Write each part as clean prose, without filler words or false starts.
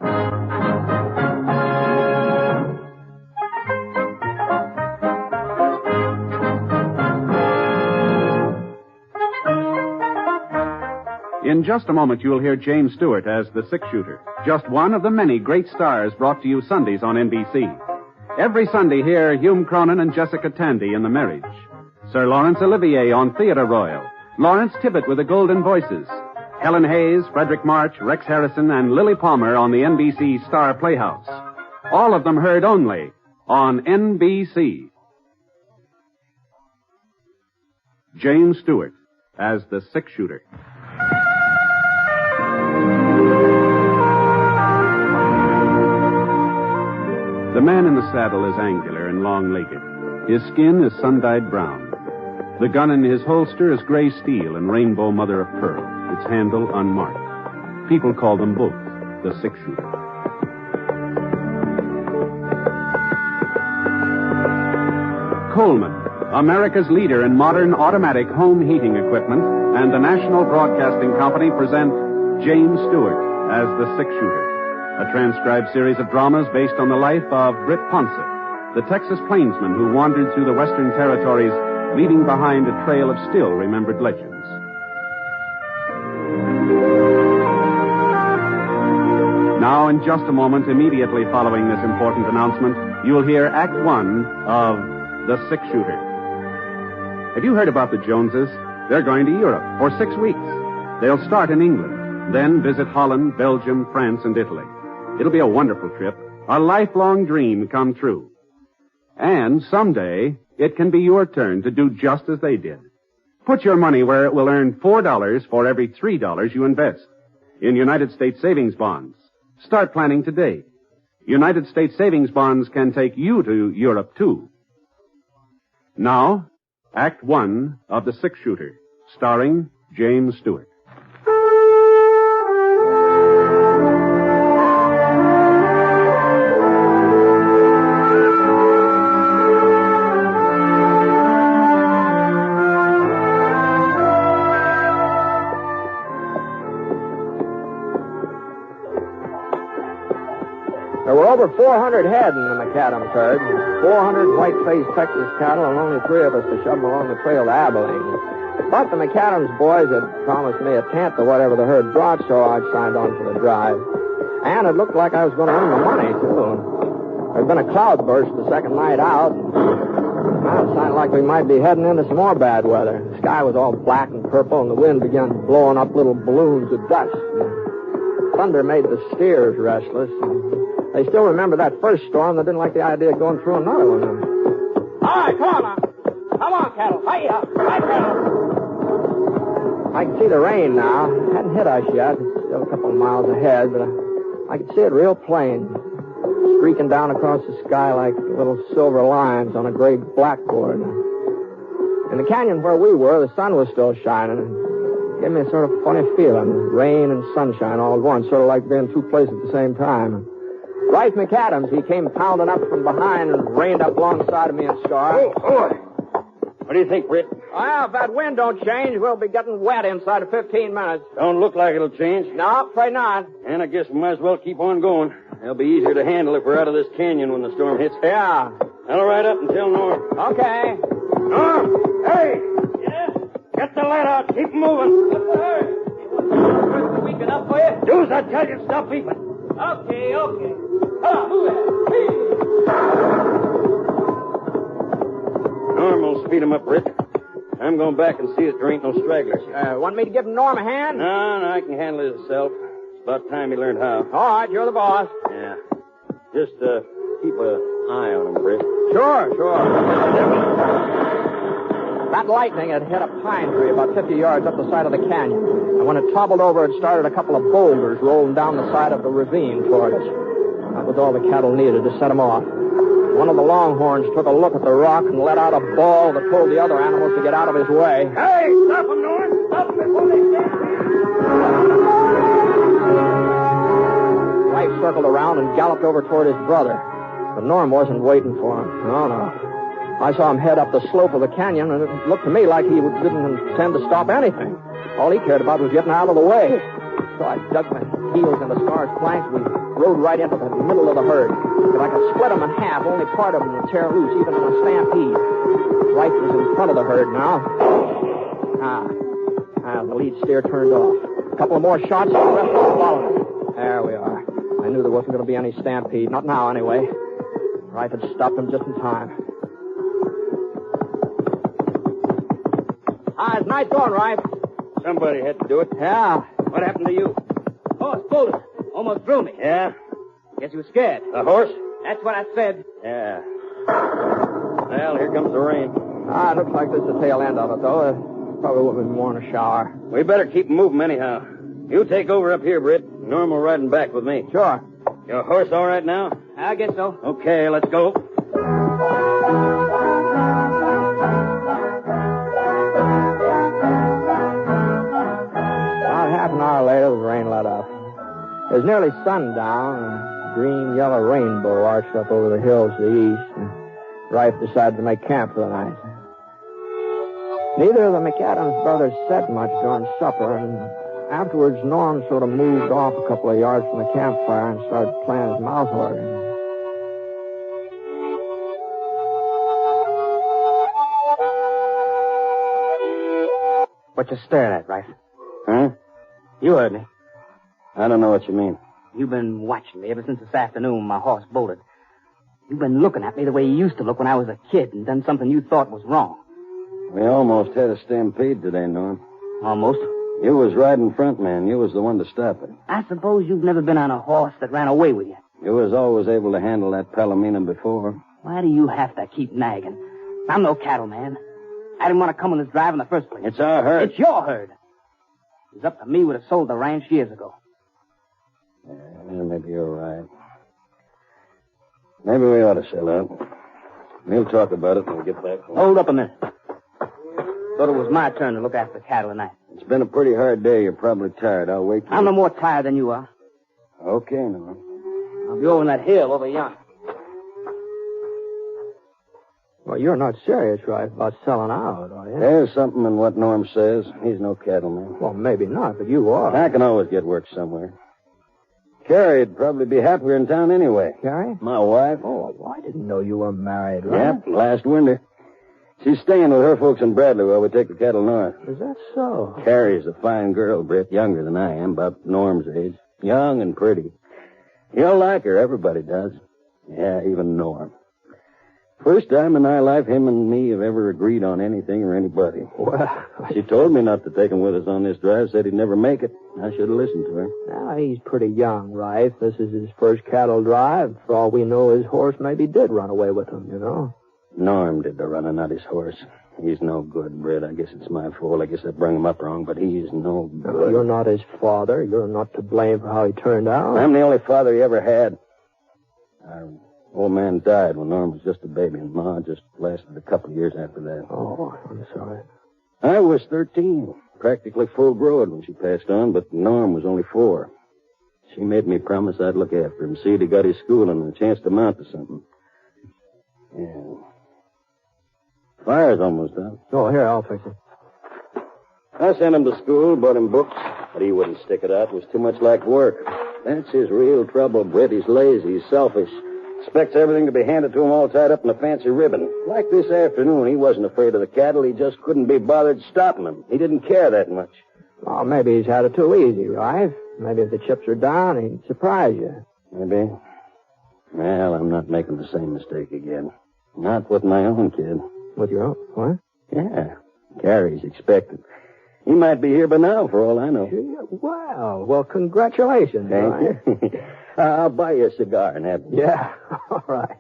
In just a moment, you'll hear James Stewart as the six-shooter, just one of the many great stars brought to you Sundays on NBC. Every Sunday, hear Hume Cronin and Jessica Tandy in The Marriage, Sir Laurence Olivier on Theatre Royal, Lawrence Tibbett with the Golden Voices, Helen Hayes, Frederick March, Rex Harrison, and Lily Palmer on the NBC Star Playhouse. All of them heard only on NBC. James Stewart as the six-shooter. The man in the saddle is angular and long-legged. His skin is sun-dyed brown. The gun in his holster is gray steel and rainbow mother of pearl, its handle unmarked. People call them both the six-shooter. Coleman, America's leader in modern automatic home heating equipment, and the National Broadcasting Company present James Stewart as the six-shooter. A transcribed series of dramas based on the life of Britt Ponset, the Texas plainsman who wandered through the Western Territories, leaving behind a trail of still-remembered legends. Now, in just a moment, immediately following this important announcement, you'll hear Act One of The Six-Shooter. Have you heard about the Joneses? They're going to Europe for 6 weeks. They'll start in England, then visit Holland, Belgium, France, and Italy. It'll be a wonderful trip, a lifelong dream come true. And someday, it can be your turn to do just as they did. Put your money where it will earn $4 for every $3 you invest in United States savings bonds. Start planning today. United States savings bonds can take you to Europe, too. Now, Act One of The Six-Shooter, starring James Stewart. There were over 400 head in the McAdams herd, 400 white-faced Texas cattle, and only 3 of us to shove them along the trail to Abilene. But the McAdams boys had promised me a tenth of whatever the herd brought, so I signed on for the drive. And it looked like I was going to earn the money, too. There'd been a cloudburst the second night out. Well, it sounded like we might be heading into some more bad weather. The sky was all black and purple, and the wind began blowing up little balloons of dust. Thunder made the steers restless. They still remember that first storm. They didn't like the idea of going through another one. All right, come on now. Come on, cattle. Hi-ya. Hi, cattle. I can see the rain now. It hadn't hit us yet. It's still a couple of miles ahead, but I could see it real plain. Streaking down across the sky like little silver lines on a gray blackboard. In the canyon where we were, the sun was still shining. It gave me a sort of funny feeling. Rain and sunshine all at once, sort of like being two places at the same time. Bryce McAdams, he came pounding up from behind and reined up alongside of me and Scar. Oh, boy. What do you think, Britt? Well, if that wind don't change, we'll be getting wet inside of 15 minutes. Don't look like it'll change. No, afraid not. And I guess we might as well keep on going. It'll be easier to handle if we're out of this canyon when the storm hits. Yeah. I'll ride up until north. Okay. Norm! Hey! Yeah? Get the lead out. Keep moving. What's the hurry? Is weak enough for you? Do as I tell you. Stop beeping. Okay. Come on, move it. Norm will speed him up, Britt. I'm going back and see that there ain't no stragglers. Want me to give Norm a hand? No, I can handle it myself. It's about time he learned how. All right, you're the boss. Yeah. Just keep an eye on him, Britt. Sure. That lightning had hit a pine tree about 50 yards up the side of the canyon. And when it toppled over, it started a couple of boulders rolling down the side of the ravine toward us. That was all the cattle needed to set them off. One of the longhorns took a look at the rock and let out a bawl that told the other animals to get out of his way. Hey, stop him, Norm! Stop him before they get Life circled around and galloped over toward his brother. But Norm wasn't waiting for him. No. I saw him head up the slope of the canyon, and it looked to me like he didn't intend to stop anything. All he cared about was getting out of the way. So I dug my heels into Scar's flanks. We rode right into the middle of the herd. If I could split them in half, only part of them would tear loose, even in a stampede. Right was in front of the herd now. The lead steer turned off. A couple of more shots, and the rest of them followed. There we are. I knew there wasn't going to be any stampede. Not now, anyway. Rife had stopped him just in time. It's nice going, Rife. Somebody had to do it. Yeah. What happened to you? Horse bolted. Almost threw me. Yeah? Guess you were scared. The horse? That's what I said. Yeah. Well, here comes the rain. It looks like this is the tail end of it, though. Probably would have been more in a shower. We better keep moving anyhow. You take over up here, Britt. Norm will riding back with me. Sure. Your horse all right now? I guess so. Okay, let's go. About half an hour later, the rain let up. It was nearly sundown, and a green-yellow rainbow arched up over the hills to the east, and Rife decided to make camp for the night. Neither of the McAdams brothers said much during supper, and afterwards Norm sort of moved off a couple of yards from the campfire and started playing his mouth organ. What you staring at, Rife? Huh? You heard me. I don't know what you mean. You've been watching me ever since this afternoon when my horse bolted. You've been looking at me the way you used to look when I was a kid and done something you thought was wrong. We almost had a stampede today, Norm. Almost. You was riding front, man. You was the one to stop it. I suppose you've never been on a horse that ran away with you. You was always able to handle that Palomino before. Why do you have to keep nagging? I'm no cattleman. I didn't want to come on this drive in the first place. It's our herd. It's your herd. It was up to me would have sold the ranch years ago. Yeah, maybe you're right. Maybe we ought to sell out. We'll talk about it when we get back home. Hold up a minute. Thought it was my turn to look after the cattle tonight. It's been a pretty hard day. You're probably tired. I'll wait till... I'm no more tired than you are. Okay, Norm. I'll be over on that hill over yonder. Well, you're not serious, right, about selling out, are you? There's something in what Norm says. He's no cattleman. Well, maybe not, but you are. I can always get work somewhere. Carrie'd probably be happier in town anyway. Carrie? My wife. Oh, well, I didn't know you were married, right? Yep, last winter. She's staying with her folks in Bradley while we take the cattle north. Is that so? Carrie's a fine girl, Britt, younger than I am, about Norm's age. Young and pretty. You'll like her, everybody does. Yeah, even Norm. First time in our life him and me have ever agreed on anything or anybody. Well, She told me not to take him with us on this drive, said he'd never make it. I should have listened to her. now, he's pretty young, right? This is his first cattle drive. For all we know, his horse maybe did run away with him, you know? Norm did the running, not his horse. He's no good, Britt. I guess it's my fault. I guess I brought him up wrong, but he's no good. You're not his father. You're not to blame for how he turned out. I'm the only father he ever had. Our old man died when Norm was just a baby, and Ma just lasted a couple of years after that. Oh, I'm sorry. I was 13, practically full-grown when she passed on, but Norm was only 4. She made me promise I'd look after him, see that he got his schooling and a chance to mount to something. Yeah. Fire's almost up. Oh, here, I'll fix it. I sent him to school, bought him books, but he wouldn't stick it out. It was too much like work. That's his real trouble, Britt. He's lazy, he's selfish. Expects everything to be handed to him all tied up in a fancy ribbon. Like this afternoon, he wasn't afraid of the cattle. He just couldn't be bothered stopping them. He didn't care that much. Well, maybe he's had it too easy, right? Maybe if the chips are down, he'd surprise you. Maybe. Well, I'm not making the same mistake again. Not with my own kid. With your own, what? Yeah. Carrie's expected. He might be here by now, for all I know. Well, congratulations, Ryan. Thank you. I'll buy you a cigar and have... Yeah, all right.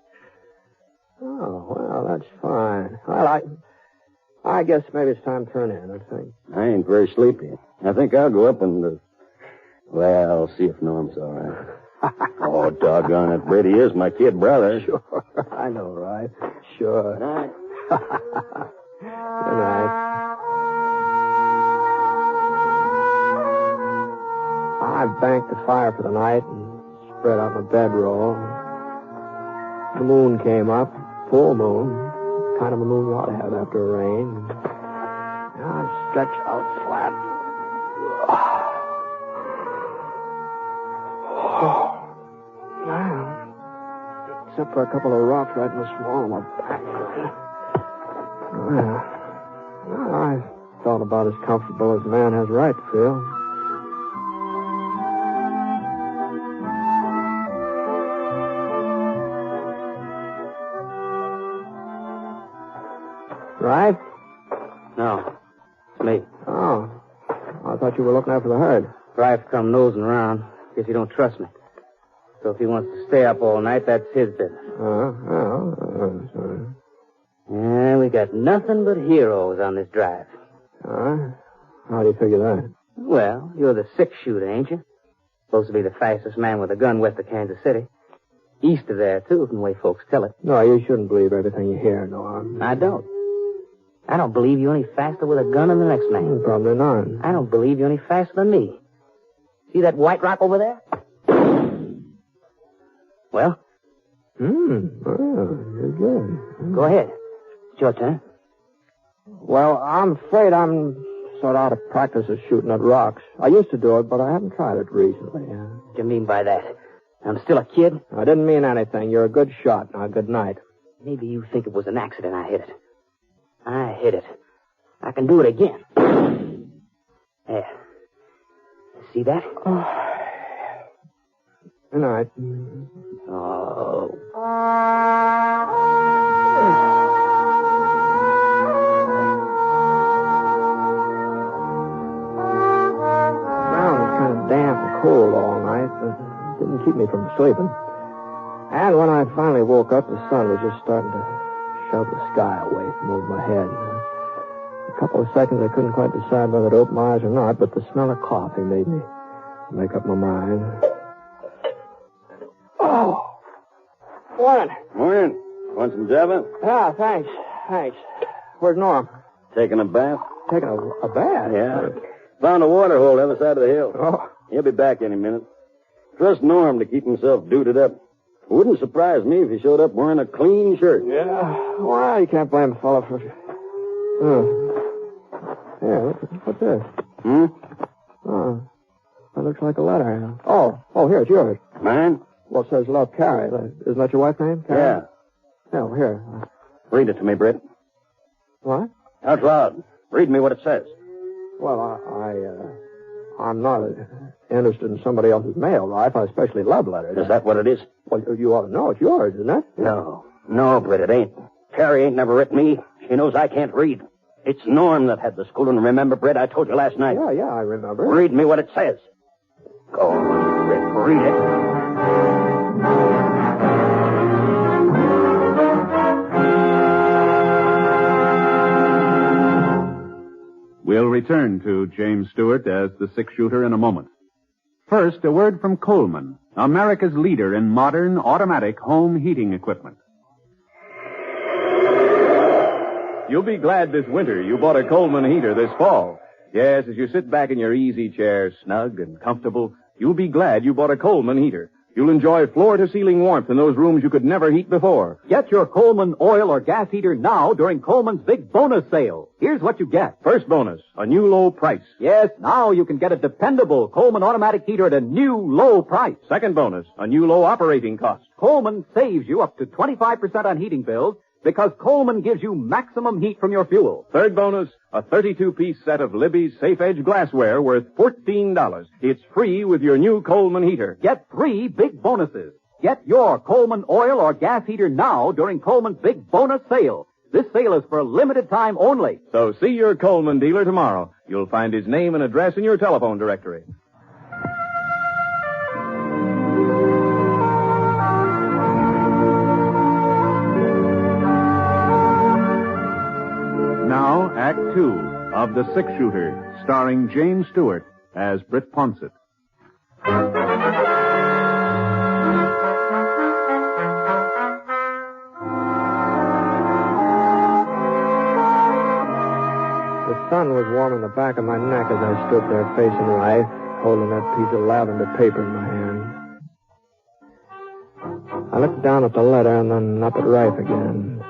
Oh, well, that's fine. Well, I guess maybe it's time to turn in, I think. I ain't very sleepy. I think I'll go up and... Well, see if Norm's all right. Oh, doggone it, Brady is my kid brother. Sure, I know, right? Sure. Good night. Good night. I banked the fire for the night and spread out my bedroll. The moon came up, full moon, kind of a moon you ought to have after a rain. I stretched out flat. except for a couple of rocks right in the small of my back. Well, I felt about as comfortable as a man has a right to feel. Right? No, it's me. Oh. I thought you were looking after the herd. Rife come nosing around. Guess he don't trust me. So if he wants to stay up all night, that's his business. Sorry. Yeah, we got nothing but heroes on this drive. How do you figure that? Well, you're the six-shooter, ain't you? Supposed to be the fastest man with a gun west of Kansas City. East of there, too, from the way folks tell it. No, you shouldn't believe everything you hear, Norm. I don't. I don't believe you're any faster with a gun than the next man. Probably not. I don't believe you're any faster than me. See that white rock over there? Well? You're good. Go ahead. It's your turn. Well, I'm afraid I'm sort of out of practice of shooting at rocks. I used to do it, but I haven't tried it recently. What do you mean by that? I'm still a kid? I didn't mean anything. You're a good shot. Now, good night. Maybe you think it was an accident I hit it. I hit it. I can do it again. There. See that? Good night. Oh. The ground was kind of damp and cold all night, but it didn't keep me from sleeping. And when I finally woke up, the sun was just starting to shove the sky away from over my head. A couple of seconds, I couldn't quite decide whether to open my eyes or not, but the smell of coffee made me make up my mind. Oh! Morning. Morning. Want some Java? Yeah, thanks. Where's Norm? Taking a bath? Taking a bath? Yeah. Found a water hole the other side of the hill. Oh. He'll be back any minute. Trust Norm to keep himself duded up. It wouldn't surprise me if he showed up wearing a clean shirt. Yeah. Well, you can't blame a fellow for... Yeah, what's this? Oh, that looks like a letter. Oh, here, it's yours. Mine? Well, it says Love, Carrie. Isn't that your wife's name? Carrie? Yeah. Yeah, here. Read it to me, Britt. What? Out loud. Read me what it says. Well, I'm not interested in somebody else's mail, Life. I especially love letters. Is that what it is? Well, you ought to know. It's yours, isn't it? No, Britt, it ain't. Carrie ain't never written me. She knows I can't read. It's Norm that had the schooling. Remember, Britt? I told you last night. Yeah, I remember. Read me what it says. Go on, Britt. Read it. We'll return to James Stewart as the six-shooter in a moment. First, a word from Coleman, America's leader in modern automatic home heating equipment. You'll be glad this winter you bought a Coleman heater this fall. Yes, as you sit back in your easy chair, snug and comfortable, you'll be glad you bought a Coleman heater. You'll enjoy floor-to-ceiling warmth in those rooms you could never heat before. Get your Coleman oil or gas heater now during Coleman's big bonus sale. Here's what you get. First bonus, a new low price. Yes, now you can get a dependable Coleman automatic heater at a new low price. Second bonus, a new low operating cost. Coleman saves you up to 25% on heating bills because Coleman gives you maximum heat from your fuel. Third bonus, a 32-piece set of Libby's Safe Edge glassware worth $14. It's free with your new Coleman heater. Get 3 big bonuses. Get your Coleman oil or gas heater now during Coleman's big bonus sale. This sale is for a limited time only. So see your Coleman dealer tomorrow. You'll find his name and address in your telephone directory. Now, Act Two of The Six-Shooter, starring James Stewart as Britt Ponsett. The sun was warming the back of my neck as I stood there facing Life, holding that piece of lavender paper in my hand. I looked down at the letter and then up at Rife again.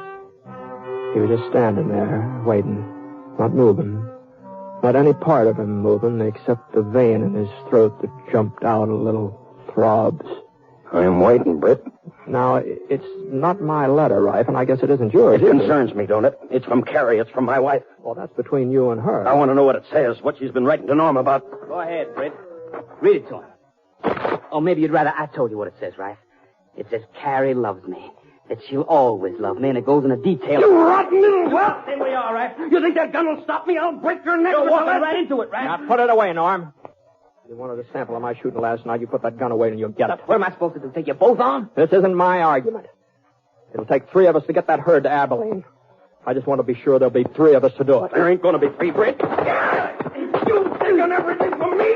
He was just standing there, waiting, not moving. Not any part of him moving except the vein in his throat that jumped out a little throbs. I'm waiting, Britt. Now, it's not my letter, Rife, and I guess it isn't yours. It concerns me, don't it? It's from Carrie. It's from my wife. Well, that's between you and her. I want to know what it says, what she's been writing to Norm about. Go ahead, Britt. Read it to him. Oh, maybe you'd rather I told you what it says, right? It says, Carrie loves me. That she'll always love me, and it goes into detail. You rotten little what? Stay where you are, right? You think that gun will stop me? I'll break your neck. You're walking right into it, right? Now, put it away, Norm. You wanted a sample of my shooting last night. You put that gun away and you'll get it. What am I supposed to do? Take you both on? This isn't my argument. It'll take 3 of us to get that herd to Abilene. I just want to be sure there'll be 3 of us to do it. There ain't going to be 3, Britt. You've taken everything from me.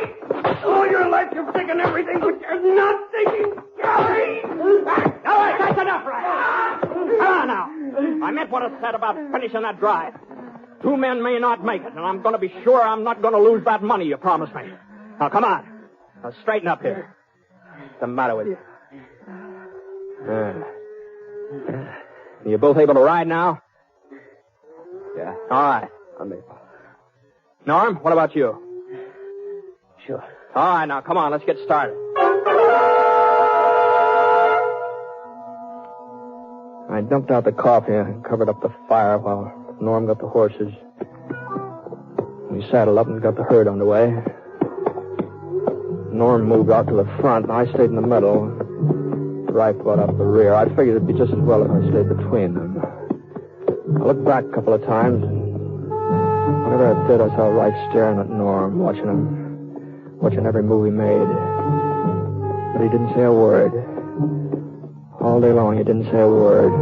All your life you've taken everything, but you're not taking Carrie. All right, that's enough, right? Come on now. I meant what I said about finishing that drive. 2 men may not make it, and I'm going to be sure I'm not going to lose that money you promised me. Now, come on. Now, straighten up here. What's the matter with you? You both able to ride now? Yeah. All right. I'm able. Norm, what about you? Sure. All right, now, come on. Let's get started. I dumped out the coffee and covered up the fire while Norm got the horses. We saddled up and got the herd underway. Norm moved out to the front, and I stayed in the middle. Rife brought up the rear. I figured it'd be just as well if I stayed between them. I looked back a couple of times, and whenever I did, I saw Rife staring at Norm, watching every move he made. But he didn't say a word. All day long, he didn't say a word.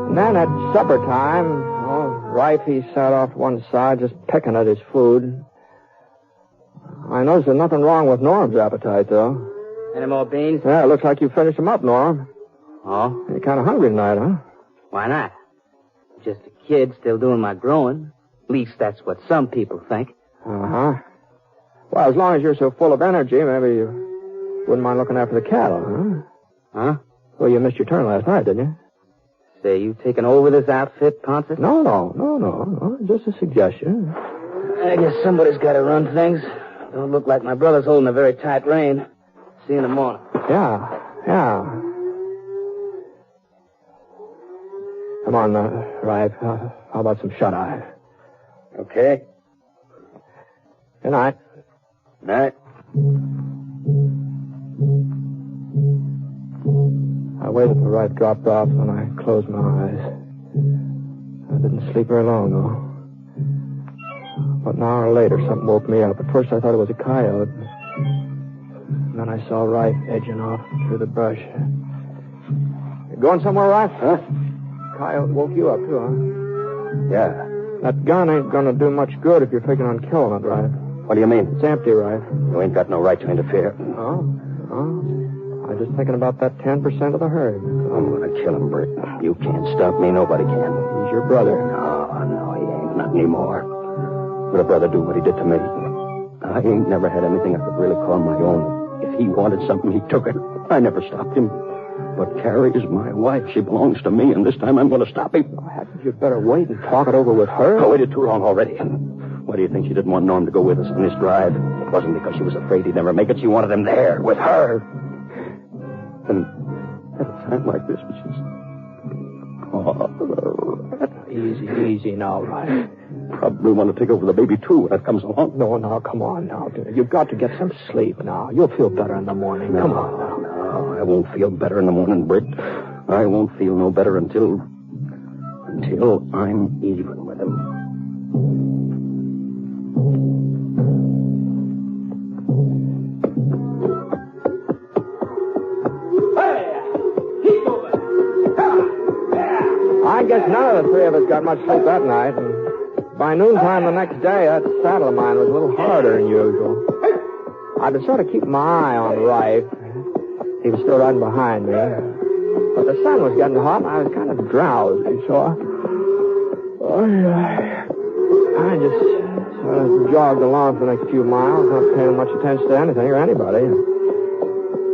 And then at supper time, Rife, he sat off one side, just pecking at his food. I noticed there's nothing wrong with Norm's appetite, though. Any more beans? Yeah, it looks like you finished them up, Norm. Oh? You're kind of hungry tonight, huh? Why not? Just a kid still doing my growing. At least that's what some people think. Uh-huh. Well, as long as you're so full of energy, maybe you wouldn't mind looking after the cattle, huh? Huh? Well, you missed your turn last night, didn't you? Say, you taking over this outfit, Ponce? No. Just a suggestion. I guess somebody's got to run things. Don't look like my brother's holding a very tight rein. See you in the morning. Yeah. Come on, Rife. How about some shut-eye? Okay. Good night. Night. I waited till Rife dropped off, and I closed my eyes. I didn't sleep very long, though. About an hour later, something woke me up. At first, I thought it was a coyote. And then I saw Rife edging off through the brush. You going somewhere, Rife? Huh? Coyote woke you up, too, huh? Yeah. That gun ain't gonna do much good if you're figuring on killing it, Rife. What do you mean? It's empty, Rife. You ain't got no right to interfere. Oh? I'm just thinking about that 10% of the herd. I'm going to kill him, Britt. You can't stop me. Nobody can. He's your brother. No, he ain't. Not anymore. Would a brother do what he did to me? I ain't never had anything I could really call my own. If he wanted something, he took it. I never stopped him. But Carrie is my wife. She belongs to me, and this time I'm going to stop him. Oh, hadn't you better wait and talk it over with her? I waited too long already. Why do you think she didn't want Norm to go with us on this drive? It wasn't because she was afraid he'd never make it. She wanted him there, with her. And at a time like this, which is... Easy now, Rife. Probably want to take over the baby, too, when it comes along. No, come on now. You've got to get some sleep now. You'll feel better in the morning. Come on now. No, I won't feel better in the morning, Britt. I won't feel no better until I'm even with him. I guess none of the 3 of us got much sleep that night, and by noontime the next day, that saddle of mine was a little harder than usual. I'd been sort of keeping my eye on Rife. He was still riding behind me. But the sun was getting hot, and I was kind of drowsy, so I just sort of jogged along for the next few miles, not paying much attention to anything or anybody.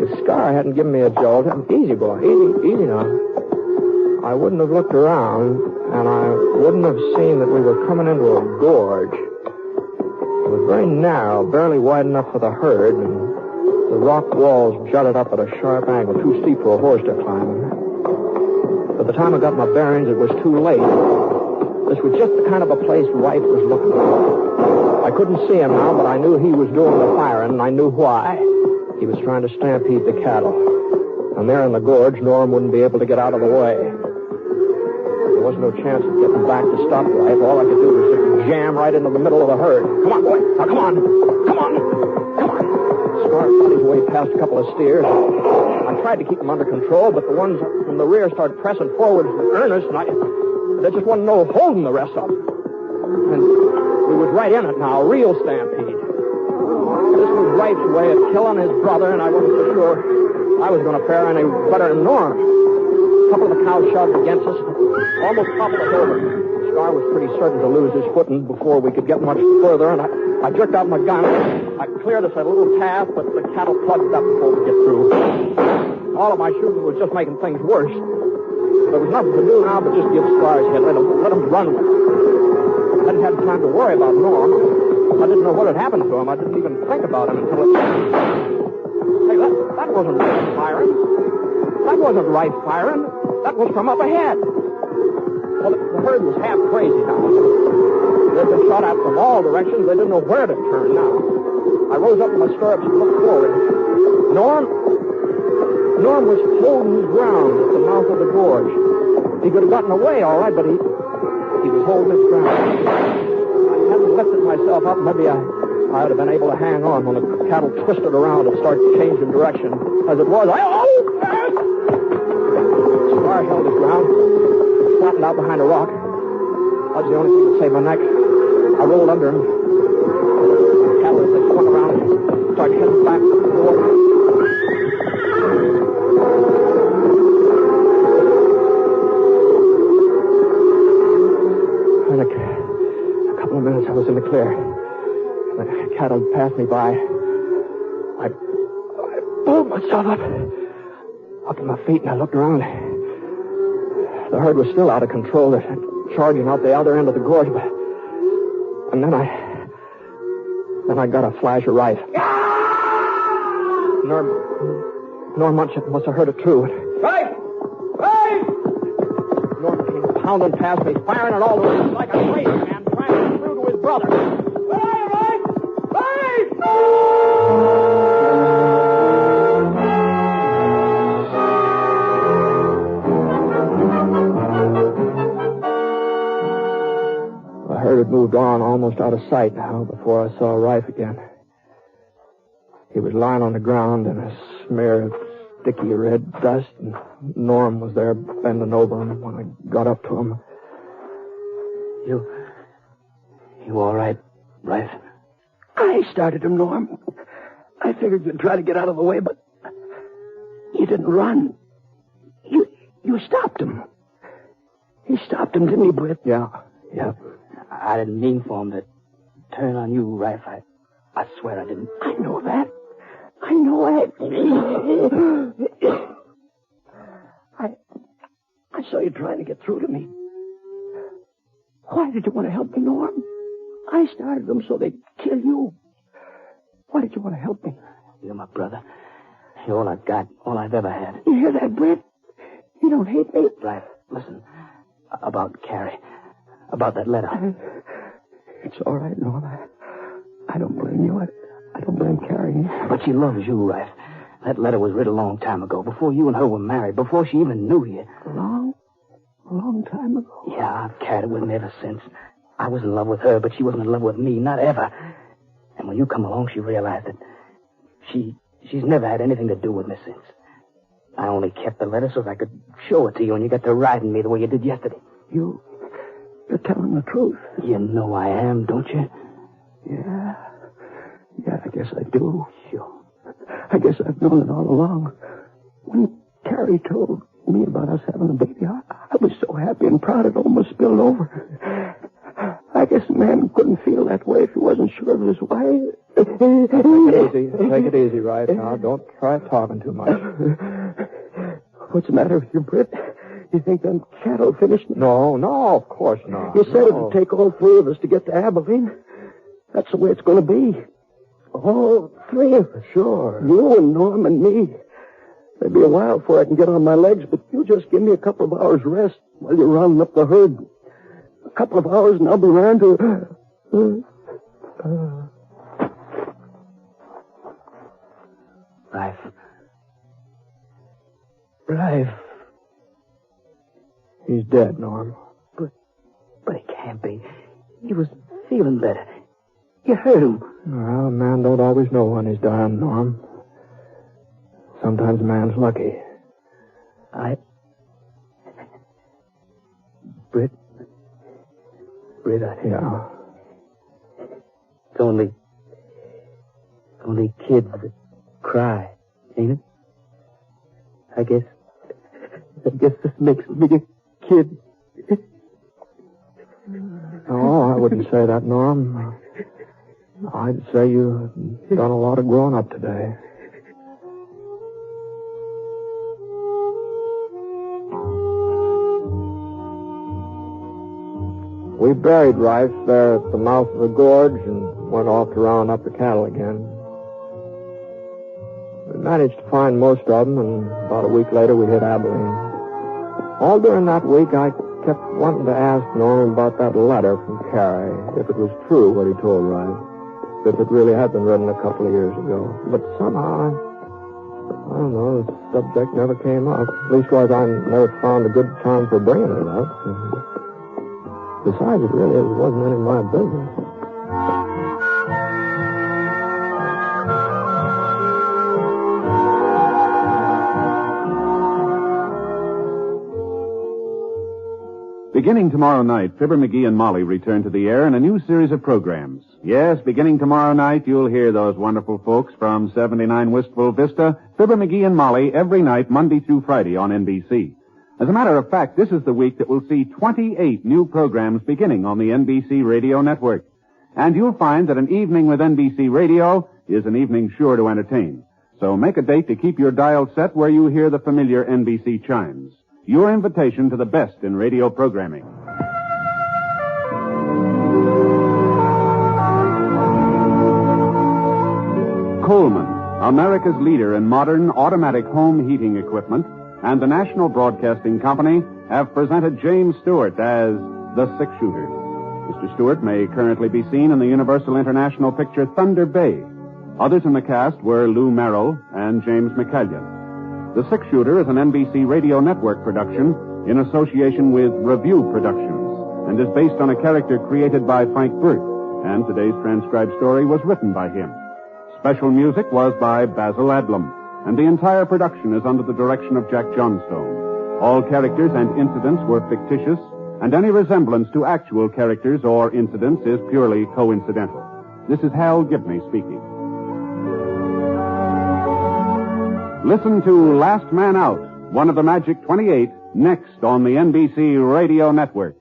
If Scar hadn't given me a jolt, easy, boy, easy now. I wouldn't have looked around, and I wouldn't have seen that we were coming into a gorge. It was very narrow, barely wide enough for the herd, and the rock walls jutted up at a sharp angle, too steep for a horse to climb. By the time I got my bearings, it was too late. This was just the kind of a place Wright was looking for. I couldn't see him now, but I knew he was doing the firing, and I knew why. He was trying to stampede the cattle. And there in the gorge, Norm wouldn't be able to get out of the way. There was no chance of getting back to stop Wright. All I could do was just jam right into the middle of the herd. Come on, boy. Now, come on. Come on. Come on. Scar fought his way past a couple of steers. I tried to keep them under control, but the ones from the rear started pressing forward in earnest, and there just wasn't no holding the rest of them. And we was right in it now, a real stampede. This was Wright's way of killing his brother, and I wasn't so sure I was going to fare any better than Norm. A couple of the cows shoved against us, almost toppled us over. Scar was pretty certain to lose his footing before we could get much further, and I jerked out my gun. I cleared us a little path, but the cattle plugged up before we get through. All of my shooting was just making things worse. There was nothing to do now but just give Scar his hit. Let him run with it. I hadn't had time to worry about Norm. I didn't know what had happened to him. I didn't even think about him until it... Hey, that wasn't Wright firing. That wasn't Wright firing. That was from up ahead. Well, the herd was half crazy now. They'd been shot at from all directions. They didn't know where to turn now. I rose up in my stirrups and looked forward. Norm was holding his ground at the mouth of the gorge. He could have gotten away, all right, but he was holding his ground. I hadn't lifted myself up. Maybe I would have been able to hang on when the cattle twisted around and started changing direction. As it was, Scar held his ground, flattened out behind a rock. That was the only thing that saved my neck. I rolled under him. The cattle, as they swung around, started heading back to the water. In a couple of minutes, I was in the clear. The cattle passed me by. I pulled myself up to my feet, and I looked around. The herd was still out of control. They're charging out the other end of the gorge. And then I got a flash of Wright. Norm must have heard it too. Right! Right! Norm came pounding past me, firing at all the way like a crazy man, trying to get through to his brother. Where are you, Right? Right! The herd had moved on almost out of sight now before I saw Rife again. He was lying on the ground in a smear of sticky red dust, and Norm was there bending over him when I got up to him. You all right, Rife? I started him, Norm. I figured you'd try to get out of the way, but you didn't run. You stopped him. He stopped him, didn't he, Britt? Yeah. I didn't mean for him to turn on you, Rife. I swear I didn't. I know that. I know that. I saw you trying to get through to me. Why did you want to help me, Norm? I started them so they'd kill you. Why did you want to help me? You're my brother. You're all I've got, all I've ever had. You hear that, Britt? You don't hate me? Rife, listen. About Carrie. About that letter. It's all right, Norm. I don't blame you. I don't blame Carrie. But she loves you, Rife. That letter was written a long time ago, before you and her were married, before she even knew you. A long time ago? Yeah, I've carried it with me ever since. I was in love with her, but she wasn't in love with me, not ever. And when you come along, she realized that she's never had anything to do with me since. I only kept the letter so that I could show it to you, and you got to riding me the way you did yesterday. You're telling the truth. You know I am, don't you? Yeah, I guess I do. Sure. I guess I've known it all along. When Carrie told me about us having a baby, I was so happy and proud it almost spilled over. I guess a man couldn't feel that way if he wasn't sure of his wife. Take it easy, Rife. Now, don't try talking too much. What's the matter with you, Britt? You think them cattle finished me? No, of course not. You said it'd take all three of us to get to Abilene. That's the way it's going to be. All three of us. Sure. You and Norm and me. Maybe a while before I can get on my legs, but you just give me a couple of hours rest while you're rounding up the herd. A couple of hours and I'll be around to... Life. He's dead, Norm. But it can't be. He was feeling better. You heard him. Well, a man don't always know when he's dying, Norm. Sometimes a man's lucky. Britt, Yeah. It's only kids that cry, ain't it? I guess this makes me a kid. Oh, I wouldn't say that, Norm. I'd say you've done a lot of growing up today. We buried Rice there at the mouth of the gorge and went off to round up the cattle again. We managed to find most of them, and about a week later we hit Abilene. All during that week, I kept wanting to ask Norm about that letter from Carrie, if it was true what he told Rice, if it really had been written a couple of years ago. But somehow, I don't know, the subject never came up. Leastwise, I never found a good time for bringing it up. Besides, it really wasn't any of my business. Beginning tomorrow night, Fibber McGee and Molly return to the air in a new series of programs. Yes, beginning tomorrow night, you'll hear those wonderful folks from 79 Wistful Vista, Fibber McGee and Molly, every night, Monday through Friday on NBC. As a matter of fact, this is the week that will see 28 new programs beginning on the NBC Radio Network. And you'll find that an evening with NBC Radio is an evening sure to entertain. So make a date to keep your dial set where you hear the familiar NBC chimes. Your invitation to the best in radio programming. Coleman, America's leader in modern automatic home heating equipment, and the National Broadcasting Company have presented James Stewart as the six-shooter. Mr. Stewart may currently be seen in the Universal International picture Thunder Bay. Others in the cast were Lou Merrill and James McCallion. The Six-Shooter is an NBC Radio Network production in association with Review Productions and is based on a character created by Frank Burt, and today's transcribed story was written by him. Special music was by Basil Adlam, and the entire production is under the direction of Jack Johnstone. All characters and incidents were fictitious, and any resemblance to actual characters or incidents is purely coincidental. This is Hal Gibney speaking. Listen to Last Man Out, one of the Magic 28, next on the NBC Radio Network.